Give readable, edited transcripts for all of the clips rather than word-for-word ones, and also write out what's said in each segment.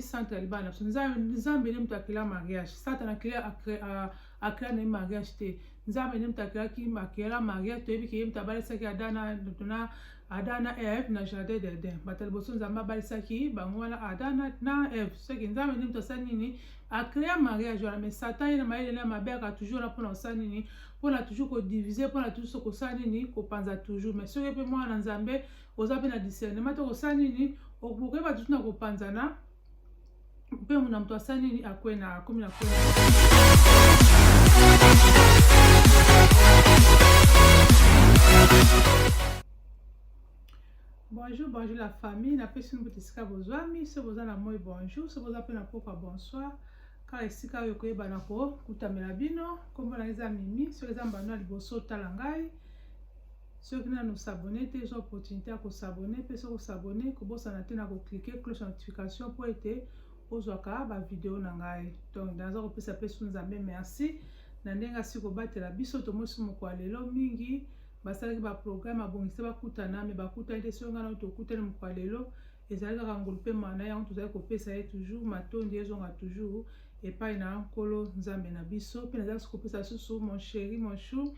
centre libana nzambe ne mutu akela mariage satana akela na mariage te nzambe ne mutu akela mariage toyebi ke ye mutu abalisaki adana eve na jardin d'Eden bato liboso nzambe abalisaki bango wana adana na eve soki nzambe ne mutu asali nini akela mariage wana mais satan ye na mayele na mabe aka toujours na mpona kosala nini mpona toujours kodivise mpona toujours kosala nini kopanza toujours mais soki mpe mwana nzambe oza mpe na discernement to kosala nini okoyeba toujours na kopanzana mpe muna mutu asali nini akwena akomi na kwena. Bonjour la famille, napesi nini esika bozwami so boza na moi bonjour so boza mpe na pokwa bonsoir car esika oyo koyeba na kokutamela bino kombo na eza Mimi soki eza mbano ya liboso otala ngai soki nanu sabone te eza opportunité ya kosabone mpe soki osabone kobosana te na koklike cloche notification mpo ete ozwaka bavideo na ngai donc naza kopesa mpe su nzambe merci na ndenge asi kobatela biso tomosi moko ya lelo mingi basalaki baprogramme abongisa bakutana me bakutani te soki ngana tokutani moko ya lelo ezali kaka ngolu mpe mana yango tozali kopesa ye toujours matondi ezonga toujours epai na nkolo nzambe na biso mpe nazali kopesa susu mon chéri mon chou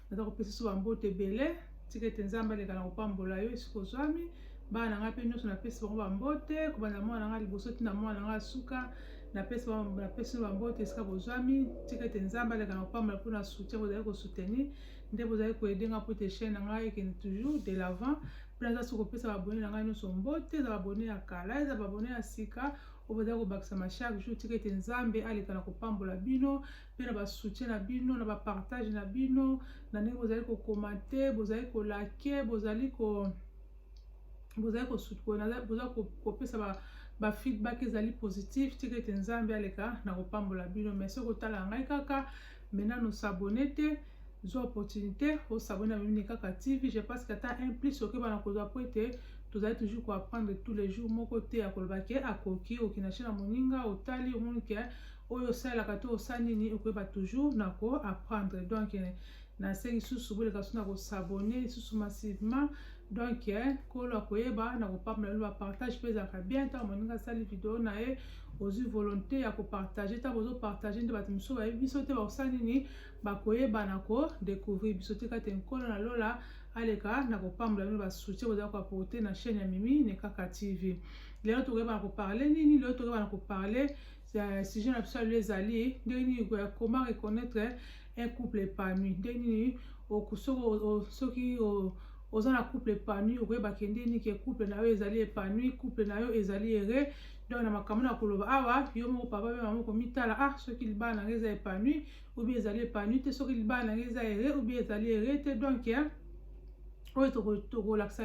naza kopesa susu bambote ebele tika ete nzambe aleka na kopambola yo esika ozwami bana na ngai mpe nyonso napesi bango bambote kobanda mwana na ngai liboso tina mwana na ngai suka napesi bambote esika bozwami tika ete nzambe aleka na kopambola mpona soutien bozali kosoutenir nde bozali koyedenga mpo ete chaîne na ngai ekende toujours de l'avant mpe naza soki kopesa babone na ngai nyonso mbote eza babone ya kala eza babone ya sika oyo bozali kobakisama chaque jour tika ete nzambe aleka na kopambola bino mpe na basoutien na bino na bapartage na bino na ndenge bozali kokomante bozali kolake bozali kopesa bafeedback ezali positif tika ete nzambe aleka na kopambola bino mais soki otala ngai kaka maintenant nosabone te zwa opportunité osabone na Mimi Kaka TV je pense que ata un plus okeba na kozwa po ete tozali toujours koapprendre tous les jours moko te ya koloba ke akoki okina chaîne na moninga otali omoni ke oyo osalelaka to osala nini okoyeba toujours na koapprendre donc nasengi susu boleka susu na kosabone lisusu massivement donc kolo akoyeba na kopambola bino bapartage mpe ezalaka bien ntango moninga asali video na ye ozwi volonté ya kopartage ntango ozopartage nde bato mosusu bayebi biso te bakosala nini bakoyeba na kodécouvrir biso te kati nkolo na lola aleka na kopambola bino basoutien bozala koaporte na chaîne ya Mimi Kaka TV lelo tokoyeba na koparle nini lelo tokoyeba na koparle sujet na biso alelo ezali ndenge nini comment reconnaître un couple épanoui ndenge nini soki oza na couple épanoui okoyeba ke ndeni ke couple na yo ezali épanoui couple na yo ezali heureux donc na makambo na koloba awa yo moko papa pe mama komitala soki libala na ngai eza épanoui ou bien ezali épanoui te soki libala na ngai eza heureux ou bien ezali heureux te donc oyo tokolakisa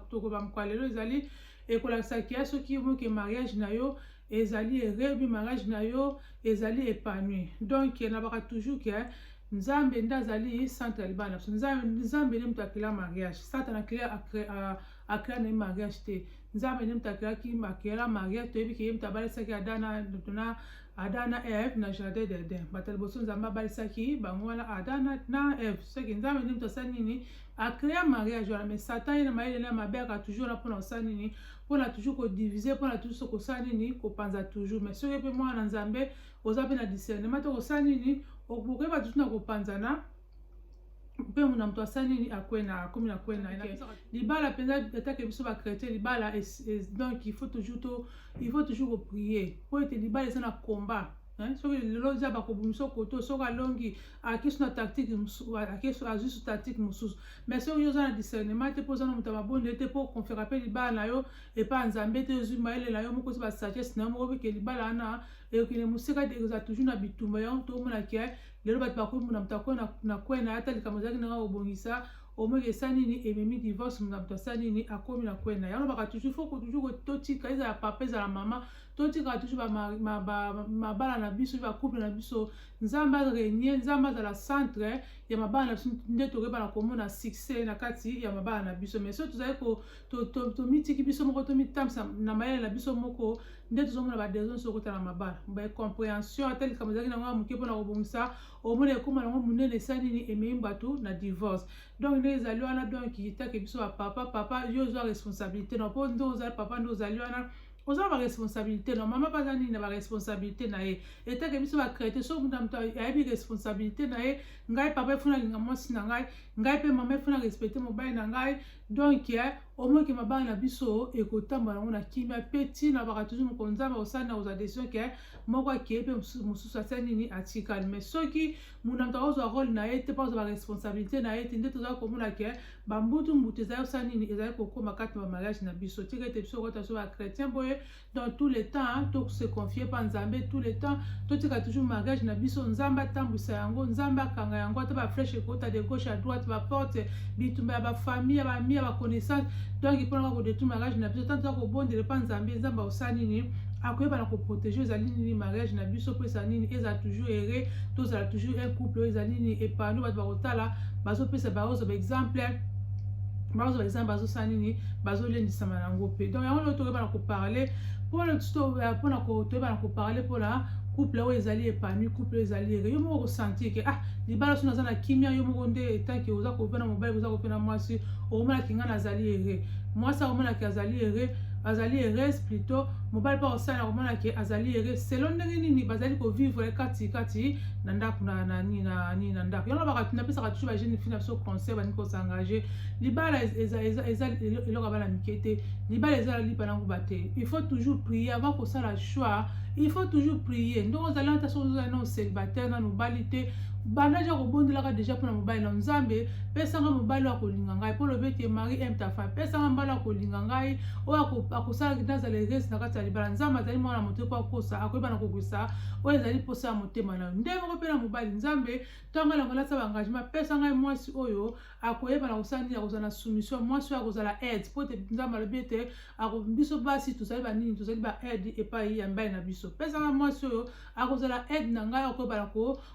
tokoba mokwa lelo ezali ekolakisa ke soki omoke mariage na yo ezali heureux ou bien mariage na yo ezali épanoui donc nabaka toujours ke nzambe nde azali centre ya libana biso nzambe ne mutu akela mariage satana akela na ye mariage te nzambe ne mutu akela mariage toyebi ke ye mutu abalisaki adana eve na jardin d'Eden bato liboso nzambe abalisaki bango wana adana na eve soki nzambe ne mutu asali nini akela mariage wana mais satan ye na mayele na mabe aka toujours na mpona kosala nini mpona toujours kodivise mpona toujours kosala nini kopanza toujours mais soki mpe mwana nzambe oza mpe na discernement to kosala nini okoyeba toujours na kopanzana mpe muna mutu asali nini akwena akomi na kwena libala mpenza atake biso bachrétien libala donc il faut toujours koprier mpo ete libala eza na combat soki lelo eza bakobimisa koto soki alongi akiso na tactique azwi su tactique mosusu mais soki oza na discernement te mpo oza na moto ya mabonde te mpo konfera mpe libala na yo epa nzambe te ozwi mayele na yo moko ti basagesse na yo moko peke libala wana ekokende mosika te ekozala toujours na bitumba yango toomona ke lelo bato bakomi na moto akoya na kwena ata likambo ezalaki nanga kobongisa omoki esa nini ememi divorce na moto asa nini akomi na kwena yango baka toujours faut toujours totika ezala papa ezala mama totika toujours mabala na biso bacouple na biso nzambe arenie nzambe azala centre ya mabala na biso nde tokoyeba na komona succès na kati ya mabala na biso mais so tozali tomitiki biso moko tomitambisa na mayele na biso moko nde tozomona badesordre nyonso okotala na mabala bacompréhension ata likambo ezalaki nango ya moke mpona kobongisa omona ekóma nango monene esa nini ememi bato na divorce donc nde ezali wana donc itake biso bapapa yo ozwa responsabilité na mpo nde ozali papa nde ozali wana oza ba responsabilité non mama baza nini na ba responsabilité na ye etake biso ba créer so muta muta ayebi responsabilité na ye ngai papa efuna linga mwasi na ngai pe mama efuna respecter mobali na ngai donc au moins que mabanga na biso ekotambola yango na kimia pe ntina baka toujours mokonzambe osali na kozwa décision ke moko akeye pe mosusu atia nini atikali mais soki muna moto akozwa role na ye te mpa kozwa ba responsabilité na ye te nde tozala komona ke bambutu ezali osala nini ezali kokóma kati na bamariage na biso tika ete biso okota so bachrétien boye dans tous les temps tose confie pa nzambe tous les temps totika toujours mariage na biso nzambe atambwisa yango nzambe akanga yango ata baflèche ekota de gauche à droite baporte bitumba ya bafamille ya bami ya baconnaissance donc mpona kodétruire mariage na biso tanto kobondela pa nzambe nzambe osala nini akoyeba na koprotege ezali nini mariage na biso mpo ezala nini ezala toujours ere tozala toujours un couple oyo ezali nini epano bato bakotala bazopesa bazwa baexemple bazwa exemple bazosala nini bazolendisama nango mpe donc yango lelo tokoyeba na koparle mpona toyeba na koparle mpona couple oyo ezali épanoui couple oyo ezali ere yo moko kosentir ke libala so naza na kimia yo moko nde etanke oza kopena mobali oza kopena mwasi okomonaki nga nazali ere mwasi akomonaki azali heureux plutôt mobali mpe osala akomonaki azali heureux selon ndenge nini bazali kovivre kati na ndako na ndako yango napesaka toujours bajeune fille na biso conseil bandiki kosengager libala eza eloko ya bana mike te libala ezala lipa nango bate il faut toujours prier avant kosala choix il faut toujours prier ndenge ozali ata soki ozali nano célibataire nano mobali te banda ja kobondelaka déjà mpona mobali na nzambe pesanga mobali oyo akolinga ngai mpo lobi ete mari aime ta femme pesanga mobali oyo akolinga ngai oyo akosalaki nazala erese na kati ya libala nzambe azali mwana moto mpo akosa akoyeba na kokwisa oyo ezali posa ya motema na yo nde moko mpe na mobali nzambe ntango elango lasa baengagement pesa ngai mwasi oyo akoyeba na kosala nini akozala na soumission mwasi oyo akozala aide mpo ete nzambe alobi ete biso basi tozali banini tozali ba aide epai ya mbali na biso pesa ngai mwasi oyo akozala aide na ngai akoyeba na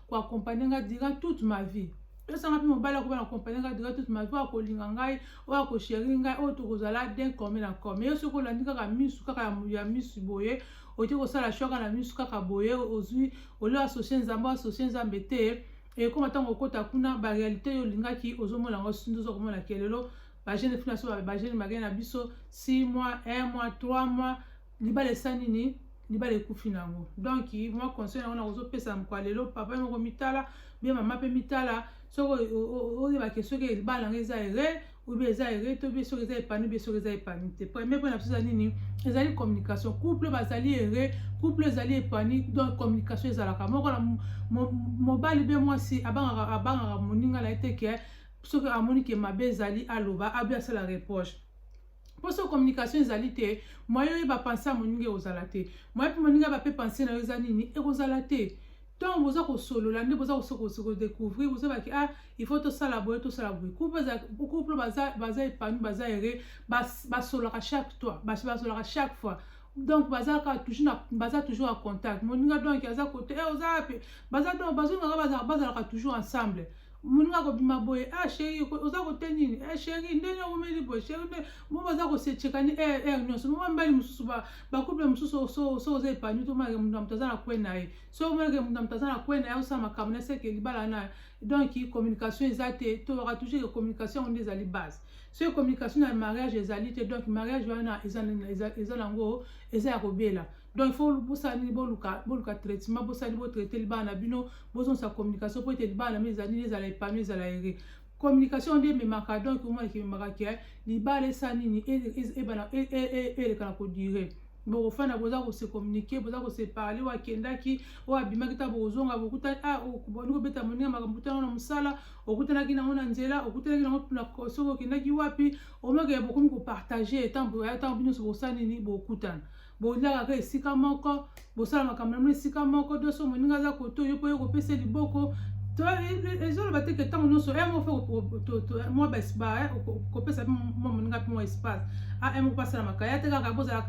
koakompagne durant toute ma vie pesanga mpe mobali akoba na accompagne nga durant toute ma vie akolinga ngai oyo akoshéri ngai oyo tokozala den comme na comme yo soki olandi kaka misu kaka ya misu boye oki kosala shwa kaka na misu kaka boye ozwi olio associe nzambe te ekoma ntango okota kuna baréalité oyo olingaki ozomona yango sindu ozokomona ke lelo bagene fina so bagene magene na biso 6 mois 1 mois 3 mois libala esa nini libala ekufi nango donc moi conseil nango nakozopesa mokwa lelo papa moko mitala bien mama mpe mitala soki oyebake soki libala nango eza ere obi eza ere to bi soki eza épanoui bi soki eza épanoui te premier point na biso eza nini ezali communication couple bazali ere couple ezali épanoui donc communication ezalaka moko na mobali be mwasi abangaka moninga na ye te ke soki amoni ke mabe ezali aloba abi asala reproche mpo so communication ezali te moye oyeba pense ya moninga ekozala te moye mpe moninga bape pense na yo eza nini ekozala te donc boza kosolola nde boza kodécouvrir bozobaki il faut tosala boye couple baza épanoui baza ere basololaka chaque fois donc baza toujours en contact moninga donc aza kote oza pe bazongaka bazalaka toujours ensemble moninga kobima boye chéri oza kote nini chéri ndenge omeli boye chéri mo baza kosechekani nyonso mo mbali mosusu bacouple mosusu so oza épanoui tomonake moto na moto aza na kwe na ye so omonake moto na moto aza na kwe na ye osala makambo na seke libala na donc communication eza te tobaka toujours ke communication yango nde ezali base soki communication na mariage ezali te donc mariage wana eza nango eza ya kobela donc il faut bosala nini boluka traitement bosali botraite libala na bino bozongisa communication po ete libala na bino ezali nini ezala épanoui ezala ere communication nde ememaka donc omonaki ememaka ke libala esa nini eleka na kodire bokofanda boza kose communiquer boza kose parler wakendaki oyo abimaki ta bokozonga bokutani oboni kobeta moninga makambo otana na mosala okutanaki nango na nzela okutanaki nango soki okendaki wapi omaka bokomi kopartage ntango bino nyonso bosala nini bokutana boliakaka esika moko bosala makambo na esika moko doso moninga aza koto yo mpo yo kopesa liboko ezoloba te ke ntango nyonso mwa kopesa mwa moninga mpe mwa espace moko pasala makaya te kaka bozala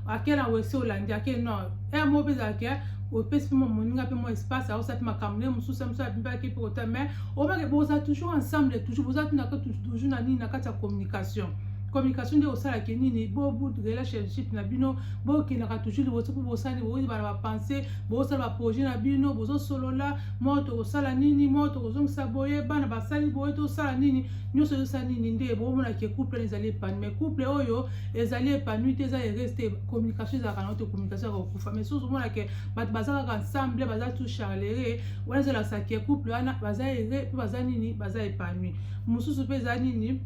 ake na wese olandi ake non moko mpe ezalaka opesi mpe moninga mpe mwa espace aosala mpe makambo ne mosusu mpe mpe kota mais omake bozala toujours ensemble toujours boza tunaka toujours na nini na kati ya communication communication de osala kenini bo relationship na bino bo kenaka toujours liboso po bosani bo bana ba penser bo osala ba projet na bino bozo solola moto osala nini moto kozongisa boye bana basali boye to osala nini nyonso osala nini nde bo mona ke couple ezali épanoui mais couple oyo ezali épanoui te eza reste communication ezalaka na te communication ya kokufa mais soso mona ke bato baza kaka ensemble baza tout charlere wana ezalakisa ke couple wana baza ere pe baza nini baza épanoui mosusu mpe eza nini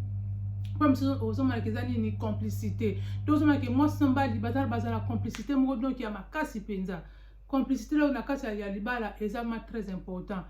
comme si ozomona ke eza nini complicité to ozomona ke mwasi na mobali baza na complicité moko donc ya makasi mpenza complicité leo na kati ya libala eza ma très important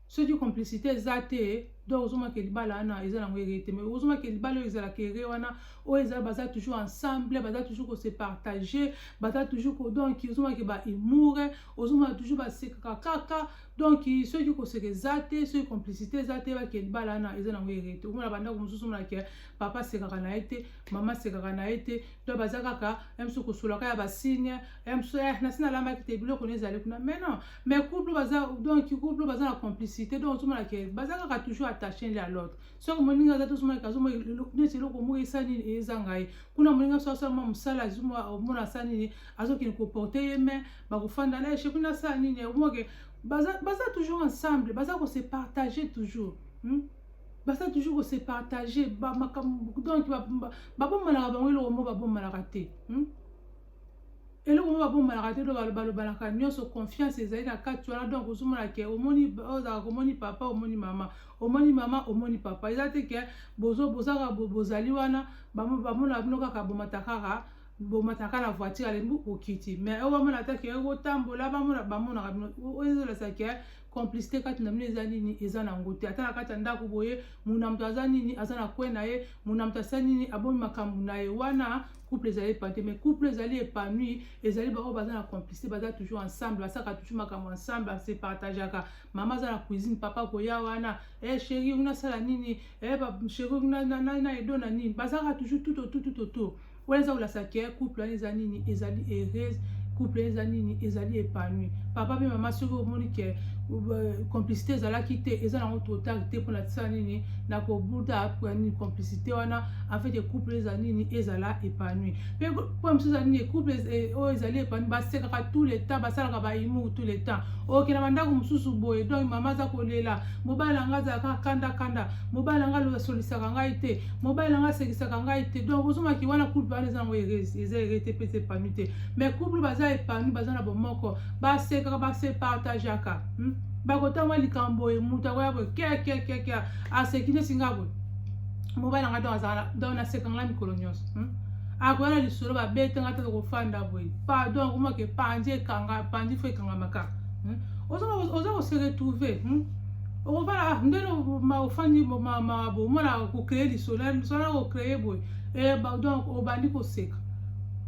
soki complicité eza te donc ozomona ke libala wana eza nango ere te mais ozomona ke libala oyo ezalaka ere wana oyo ezala baza toujours ensemble baza toujours kose partager baza toujours donc ozomona ke bahumour ozomona toujours basekaka kaka donc soki koseka eza te soki complicité eza te bake libala wana eza nango ere te omona bandako mosusu omona ke papa asekaka na ye te mama asekaka na ye te donc baza kaka mosusu kosolaka ya basigne mosusu nasi nalambaki te biloko no ezali kuna mais non mais couple baza donc couple baza na complicité donc ozomona ke baza kaka toujours attaché l'un à l'autre soki moninga aza tosomona kazomona neti eloko moko esa nini eza ngai kuna moninga so asala mosala omona asa nini azokende koporte ye me bakofanda na eshe kuna asala nini omoke baza toujours ensemble baza kose partager toujours baza toujours kose partager donc babomanaka bango eloko moko babomanaka te eloko moko babomanaka te to balobanaka nyonso confiance ezali na kati wana donc ozomona ke ozalaka omoni papa omoni mama omoni papa eza te ke bozaka bozali wana bamona bino kaka bomataka na voiture alembi okiti mais oyo bamona ata ke otambola bamonaka bino oyo ezolasa ke complicité kati na bino eza nini eza nango te ata na kati ya ndako boye muna moto aza nini aza na kwe na ye muna moto asala nini abomi makambo na ye wana couple ezali épanoui mais couple ezali épanoui ezali bao baza na complicité baza toujours ensemble basaka toujours makambo ensemble base partageaka mama aza na cuisine papa koya wana chéri unasala nini chéri na edo na nini bazaka toujours tout autour wana eza kolasa ke couple wana eza nini ezali heureuse couple eza nini ezali épanoui papa pe mama soki omoni ke complicité ezalaki te eza nango total te mpona tisala nini na kobuta nini complicité wana en fait couple eza nini ezala épanoui mpe po mosusu eza nini couple oyo ezali épanoui basekaka tout le temps basalaka bahumour tout le temps okenda bandako mosusu boye donc mama aza kolela mobali nanga azalaka kanda mobali nanga asolisaka ngai te mobali nanga asekisaka ngai te donc ozomaki wana couple wana eza nango eza ere te mpe eza épanoui te mais couple baza épanoui baza na bomoko basekaka base partageaka bakotanga likambo emuta koya boye ke aseki neti nga boye mobali nanga donc azala donc nasekanga mikolo nyonso akoya na lisolo babetanga te kofanda boye donc omake pandi fo ekangamaka oza kose retrouve okovala ndeno ofandi bomona kocreye lisolo na kocreye boye donc obandi koseka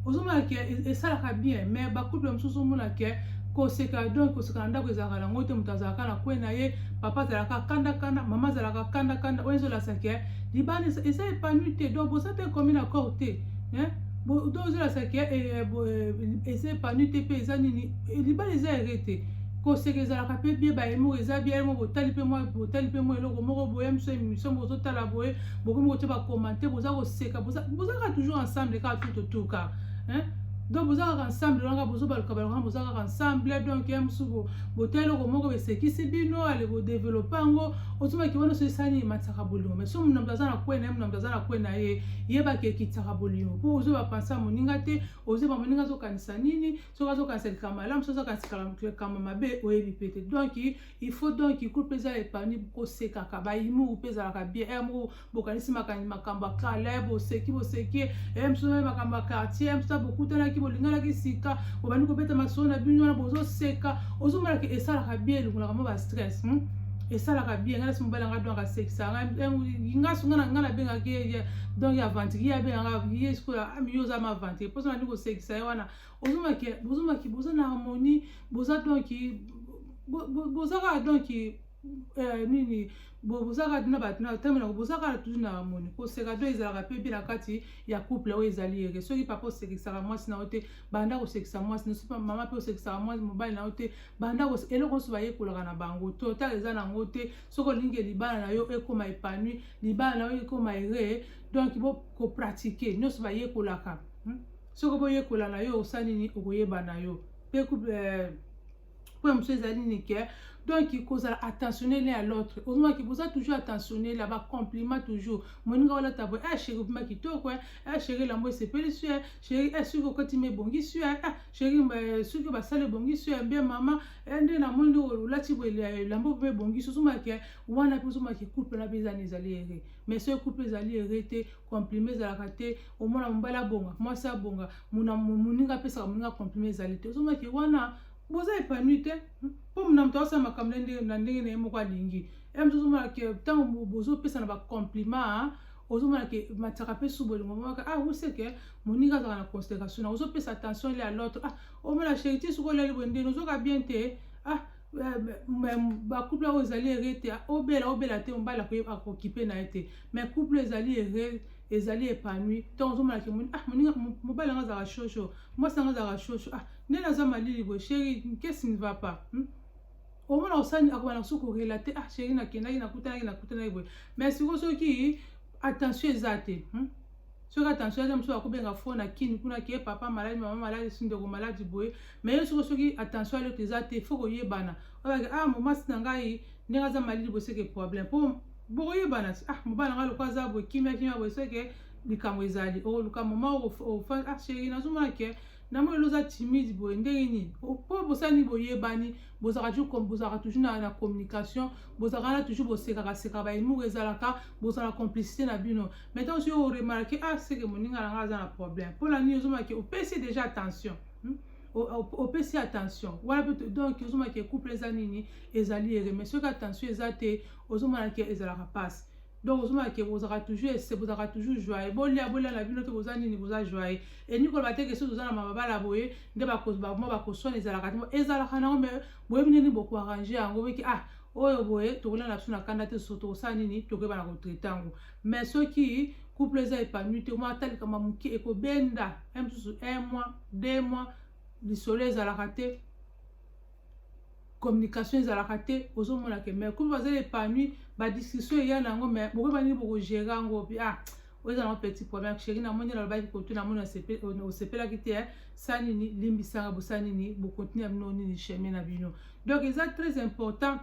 ozomona ke esalaka bien mais bacouple mosusu omona ke koseka donc koseka na ndako ezalaka nango te moto azalaka na kwe na ye papa azalaka kanda mama azalaka kanda oyo ezolasa ke libala eza épanoui te donc boza te komi na corps te donc ezolasa ke eza épanoui te mpe eza nini libala eza ere te koseka ezalaka mpe bie bahumour eza bien mo botali mpe mwa eloko moko boye moso émission bozotala boye bokomi kotia bakomante boza koseka bozalaka toujours ensemble kaka tout autour kaka donc bozalaka ensemble wana bozobaluka balokana bozalaka ensemble donc mosusu botya eloko moko besekisi bino ale bodéveloppe yango ozomaki wana so esali emataka bolingo mais so muna moto aza na kwe na ye muna moto aza na kwe na ye yebaki ekitaka bolingo mpo ozoba pensa moninga te ozoba moninga azokanisa nini soki azokanisa likama malamu so azokanisa likama mabe oyebi pe te donc il faut donc couple eza épanoui kosekaka bahumour mpe ezalaka bien moko bokanisi makambo ya kala boseki mosusu makambo ya quartier mosusu bokutanaki bolinganaki sika bobandi kobeta masolo na bino wana bozoseka ozomonaka esalaka bien elongolaka mo bastress esalaka bien nga nasi mobali yanga donc asekisaka nga sunga na nga nabengaki donc avantiri ye abengaka ye sikoyo amiyo oza ma avantiri mposo nandi kosekisa ye wana ozomaki boza na harmonie boza donc bozaka donc nini bozaka na batina tamina bozaka toujours na moni ko seka do ezalaka pe bila kati ya couple oyo ezali ere soki papa osekisaka mwasi na ote banda kosekisa mwasi no sipa mama pe osekisaka mwasi mobali na ote banda ko eloko so bayekolaka na bango to ta eza na ngote soko linge libala na yo ekoma épanoui libala na yo ekoma ere donc bo ko pratiquer nyonso bayekolaka soko boyekola na yo osali nini okoyeba na yo pe couple pour monsieur ezali nini ke donc il cause attentionnel à l'autre au moins qui vous a toujours attentionné là-bas compliment toujours moninga wala tabo chérie ma kitoko chérie la moi c'est peli sur chérie sur ko timé bongi sur chérie sur ba sale bongi sur bien maman ende na mondo lati bo la mbo be bongi so ma ke wana pe so ma ke couple na bezani ezali ere mais ce couple ezali ere compliment za la kate au moins mbala bonga moi ça bonga moninga pesa moninga compliment ezali te so ma ke wana boza épanoui te po mna mto asa makamle ndenge na moko alingi mto zoma ke tango bozo pesa na ba compliment ozoma ke mataka pe subole maka vous que moninga za na considération ozo pesa attention à l'autre o mala chérie suko le bonde nozo ka bien te ba couple ezali erete obela te mbala ko occuper na été mais couple ezali erete ezali épanoui tant ozoma ke moninga mobala nga za chocho moi ça nga za chocho nena za malili bo chérie qu'est-ce qui ne va pas au moins osani akwana suko relater chérie na kenda na kutana bo mais siko soki attention ezate soki attention ezate mso akobenga fo na kini kuna ke papa malade maman malade sindeko malade boye mais soki attention ale ezate faut koyebana mama sina ngai ndenga za malili bo seke problème po boyebana mobana ngalo kwa za bo kimia bo seke likambo ezali luka mama o chérie nazomona ke na mo loza timide boye ndenge nini po bosani boyebani bozaka toujours na communication bozaka na toujours bosekaka ba emu ezalaka bozala complicité na bino maintenant si on remarque c'est que moninga nga za na problème pour la nuit ozoma ke opesi déjà attention opesi attention voilà donc ozoma ke couple ezanini ezali ere mais soki attention ezate ozoma ke ezalaka passe donc ozoma ke bozaka toujours joyeux bolia na bino te bozani ni boza joyeux et ni ko bateke so zozana mabala boye nde ba kosona ezalaka na mais boye bini ni boko arranger yango wiki oyo boye tokola na suna kanda te so to sani ni tokoba na ko traiter mais soki couple eza épanoui te moi tali kama muki ekobenda un mois 2 mois lisolo ezalaka te communication ezalaka te ozomona ke mais couple bazali épanoui ba discussion eya nango mais boko bani boko gérer ngo bi oza na petit problème chérie na moni na lobaki kotu na moni osepela kite sani ni limbisanga bosani ni bo continuer amino ni chemin na bino donc c'est très important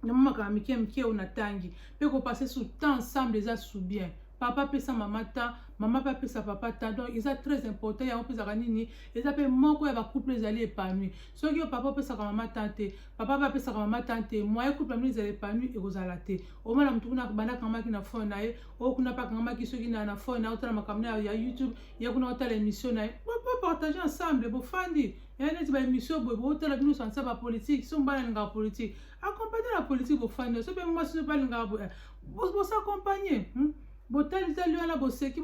na mama ka mike on atangi pe ko passer sous temps ensemble déjà sous bien papa pesa mama ta mama pa pesa papa ta donc c'est très important ya pesa kanini eza pe moko ya ba couple ezali épanoui soki papa pesa ka mama tante papa pa pesa ka mama tante moi couple mimi ezali épanoui ekozala te o mala mtu kuna banda kama kina phone na ye o kuna pa kama ki soki na phone na otala makamna ya YouTube ya kuna otala émission na ye papa partager ensemble bo fandi et ba émission bo otala bino sansa ba politique so mbana nga politique accompagner la politique bo fandi so pe moi so pas nga bo s'accompagner botali tali wana boseki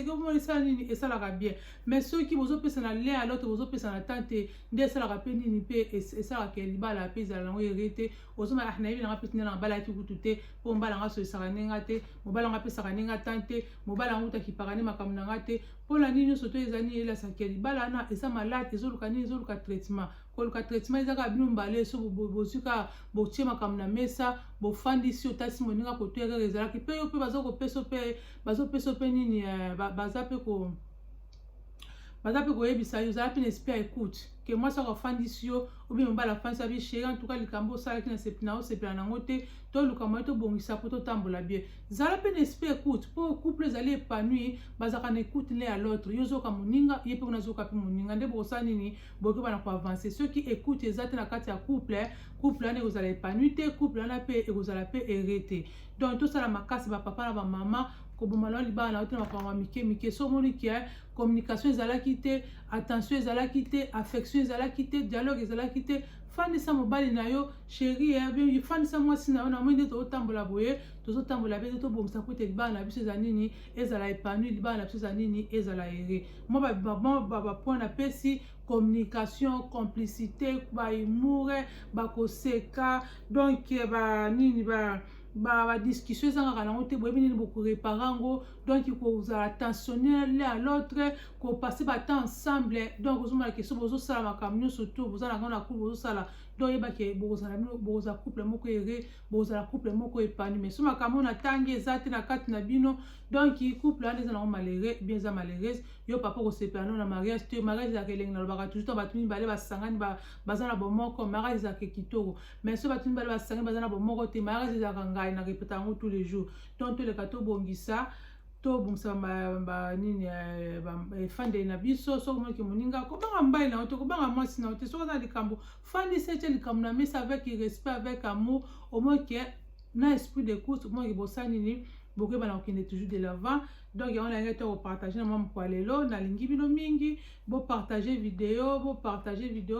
omonisa nini esalaka bien mais soki bozopesa na lien à l'autre bozopesa na tante nde esalaka pe nini pe esalaka libala pe ezala nango ere te ozoma nayebi nanga pe tinela mbala yaki kutu te mpo mbala nga so esaka nenga te mobala nga pesaka nenga tante mobala nga utakipaka ne makambo nanga te mpola nini nyonso to eza nini elasaka libala na eza malade ezoluka nini ezoluka traitement koluka traitement ezaka bino mbala so bozuka botie makambo na mesa bofandisi otasi moninga koto erere ezalaki pe yo pe bazopesa pe nini baza pe koyebisa yo ozala pe na esprit ya écoute ke mwasi akofandisi yo obi mobala afandisi abi chéri en tout cas likambo osalaki na osepela nango te toluka moye tobongisa po totambola bien zala pe na esprit écoute mpo couple ezali épanoui bazalaka na écoute ne ya l'autre yo ozoka moninga ye mpe kuna azoka pe moninga nde bokosala nini bokoki bana koavance soki écoute eza te na kati ya couple wana ekozala épanoui te couple wana mpe ekozala pe ere te donc tosala makasi bapapa na bamama kobomala libala na ote makambo mike so moni ki communication ezalaki te, attention ezalaki te, affection ezalaki te, dialogue ezalaki te, fandisa mobali na yo chérie bien fandisa mwasi na yo na moi nde tozotambola boye tozotambola be tobongisa po ete libala na biso eza nini ezala épanoui, libala na biso eza nini ezala ere. Moi bapoint napesi communication, complicité, bahumour, bakoseka, donc banini ba discussion ezanga nango te boyebi nini bokorepara yango, donc kozala attentionner l'un à l'autre, kopase batemps ensemble, donc ozomona question bozosala makambo nyonso to bozala nango na couple bozosala, donc yebaki bozala couple moko ere, bozala couple moko épanoui. Mais so makambo na tangi eza te na kati na bino, donc couple wana eza nango malheureux bien eza malheureuse, yo papa kosepela na mariage te, mariage ezalaka elengi na lobaka toujours to bato mibale basangani baza na bomoko, mariage ezalaka kitoko. Mais so bato mibale basangani baza na bomoko te, mariage ezalaka ngai na répéta yango tous les jours. Donc toleka tobongisa tobongisa nini efandeli na biso soki moki moninga kobanga mobali na yo te, kobanga mwasi na yo te, soki oza likambo fandisa ete likambo na mesa avec respect, avec amour, au moins ke na esprit d'écoute, au moins ke bosani nini bokoyeba na kokende toujours de l'avant. Donc yango na ngete kopartage na mwa kwa lelo nalingi bino mingi bopartage vidéo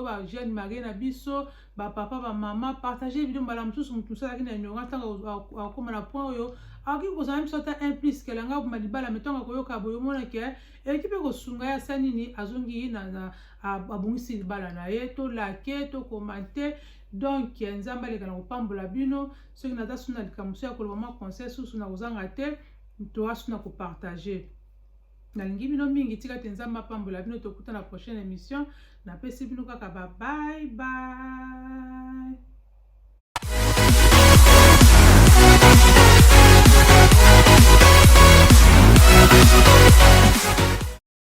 ba jeune marie na biso ba papa ba mama partage vidéo mbala mosusu mutu mosalaki na ignorant ntango akoma na point oyo aki kozala biso ata implice kelanga malibala metonga koyoka boyo mona ke ekipe kosunga ya sa nini azongi na abongisi libala na ye to like to commenter. Donc nzambe aleka na kopambola bino soki naza suna likambo so ya koloba mwa conseil susu na kozanga te toa suna kopartage. Nalingi bino mingi tika te nzambe apambola bino, tokuta na prochaine émission. Napesi bino kaka ba bye bye.